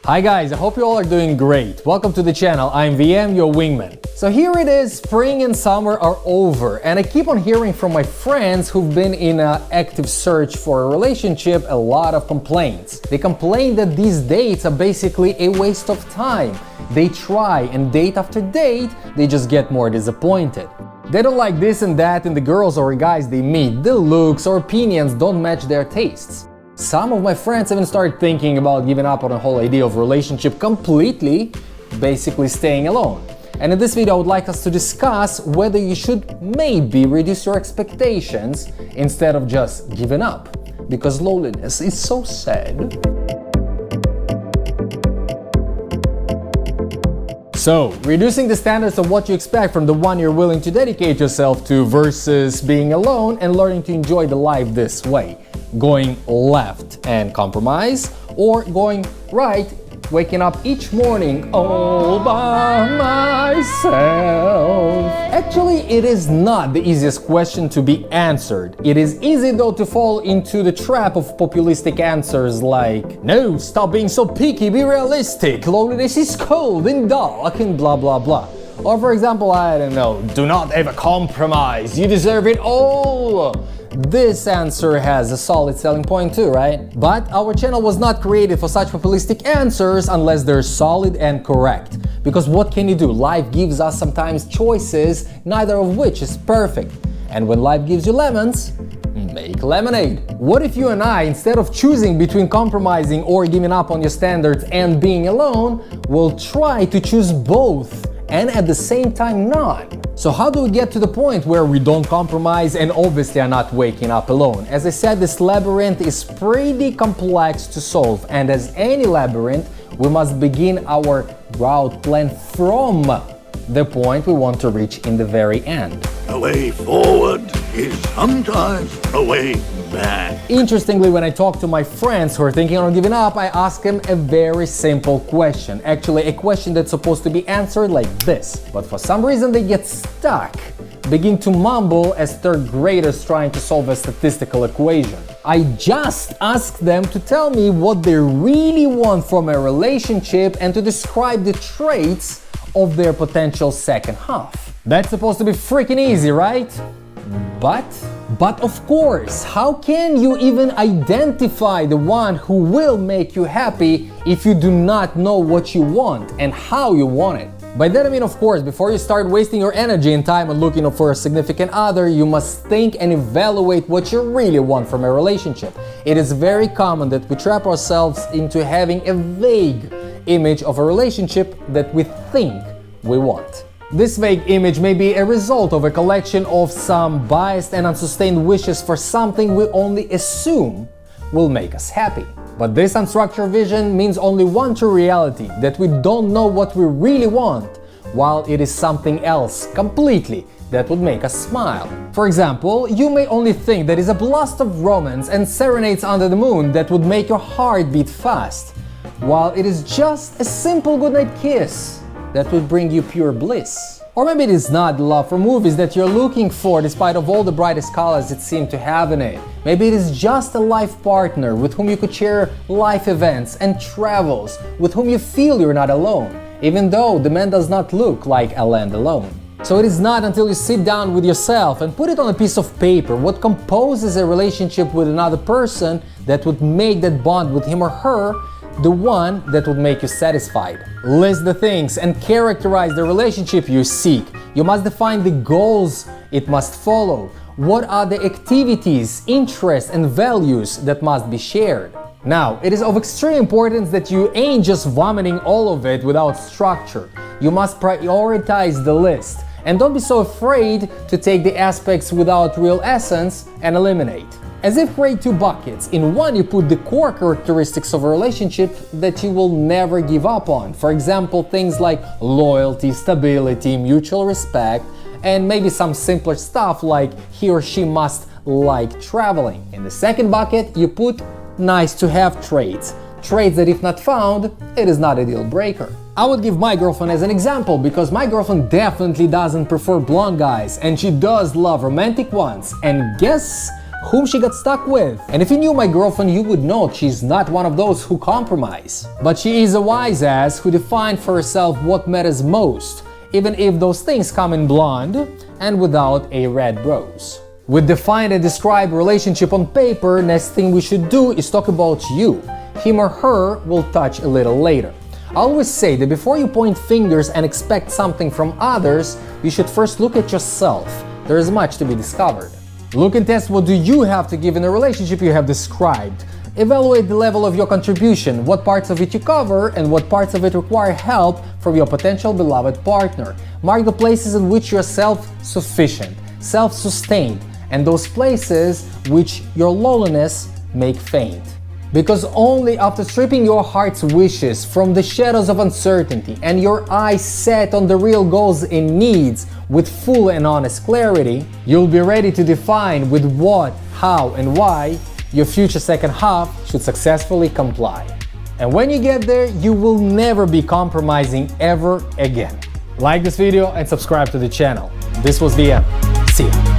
Hi guys, I hope you all are doing great. Welcome to the channel. I'm VM, your wingman. So here it is, spring and summer are over, and I keep on hearing from my friends who've been in an active search for a relationship a lot of complaints. They complain that these dates are basically a waste of time. They try and date after date, they just get more disappointed. They don't like this and that in the girls or guys they meet. The looks or opinions don't match their tastes. Some of my friends even started thinking about giving up on the whole idea of relationship completely, basically staying alone. And in this video I would like us to discuss whether you should maybe reduce your expectations instead of just giving up, because loneliness is so sad. So, reducing the standards of what you expect from the one you're willing to dedicate yourself to versus being alone and learning to enjoy the life this way. Going left and compromise, or going right, waking up each morning all by myself. Actually, it is not the easiest question to be answered. It is easy though to fall into the trap of populistic answers like, no, stop being so picky, be realistic, loneliness is cold and dark and blah blah blah. Or for example, I don't know, do not ever compromise, you deserve it all. This answer has a solid selling point too, right? But our channel was not created for such populistic answers unless they're solid and correct. Because what can you do? Life gives us sometimes choices, neither of which is perfect. And when life gives you lemons, make lemonade. What if you and I, instead of choosing between compromising or giving up on your standards and being alone, will try to choose both and at the same time not? So how do we get to the point where we don't compromise and obviously are not waking up alone? As I said, this labyrinth is pretty complex to solve, and as any labyrinth, we must begin our route plan from the point we want to reach in the very end. A way forward is sometimes a way back. Interestingly, when I talk to my friends who are thinking on giving up, I ask them a very simple question. Actually, a question that's supposed to be answered like this. But for some reason they get stuck, begin to mumble as third graders trying to solve a statistical equation. I just ask them to tell me what they really want from a relationship and to describe the traits of their potential second half. That's supposed to be freaking easy, right? But of course, how can you even identify the one who will make you happy if you do not know what you want and how you want it? By that I mean, of course, before you start wasting your energy and time on looking for a significant other, you must think and evaluate what you really want from a relationship. It is very common that we trap ourselves into having a vague image of a relationship that we think we want. This vague image may be a result of a collection of some biased and unsustained wishes for something we only assume will make us happy. But this unstructured vision means only one true reality, that we don't know what we really want, while it is something else completely that would make us smile. For example, you may only think that is a blast of romance and serenades under the moon that would make your heart beat fast, while it is just a simple goodnight kiss that would bring you pure bliss. Or maybe it is not the love for movies that you're looking for despite of all the brightest colors it seemed to have in it. Maybe it is just a life partner with whom you could share life events and travels, with whom you feel you're not alone, even though the man does not look like a land alone. So it is not until you sit down with yourself and put it on a piece of paper what composes a relationship with another person that would make that bond with him or her the one that would make you satisfied. List the things and characterize the relationship you seek. You must define the goals it must follow. What are the activities, interests, and values that must be shared? Now, it is of extreme importance that you ain't just vomiting all of it without structure. You must prioritize the list. And don't be so afraid to take the aspects without real essence and eliminate. As if create two buckets. In one you put the core characteristics of a relationship that you will never give up on. For example, things like loyalty, stability, mutual respect, and maybe some simpler stuff like he or she must like traveling. In the second bucket you put nice to have traits. Traits that if not found, it is not a deal breaker. I would give my girlfriend as an example because my girlfriend definitely doesn't prefer blonde guys and she does love romantic ones. And guess whom she got stuck with. And if you knew my girlfriend, you would know she's not one of those who compromise. But she is a wise ass who defined for herself what matters most, even if those things come in blonde and without a red rose. With define and describe relationship on paper, next thing we should do is talk about you. Him or her will touch a little later. I always say that before you point fingers and expect something from others, you should first look at yourself. There is much to be discovered. Look and test what do you have to give in a relationship you have described. Evaluate the level of your contribution, what parts of it you cover and what parts of it require help from your potential beloved partner. Mark the places in which you are self-sufficient, self-sustained, and those places which your loneliness make faint. Because only after stripping your heart's wishes from the shadows of uncertainty and your eyes set on the real goals and needs with full and honest clarity, you'll be ready to define with what, how, and why your future second half should successfully comply. And when you get there, you will never be compromising ever again. Like this video and subscribe to the channel. This was VM. See ya.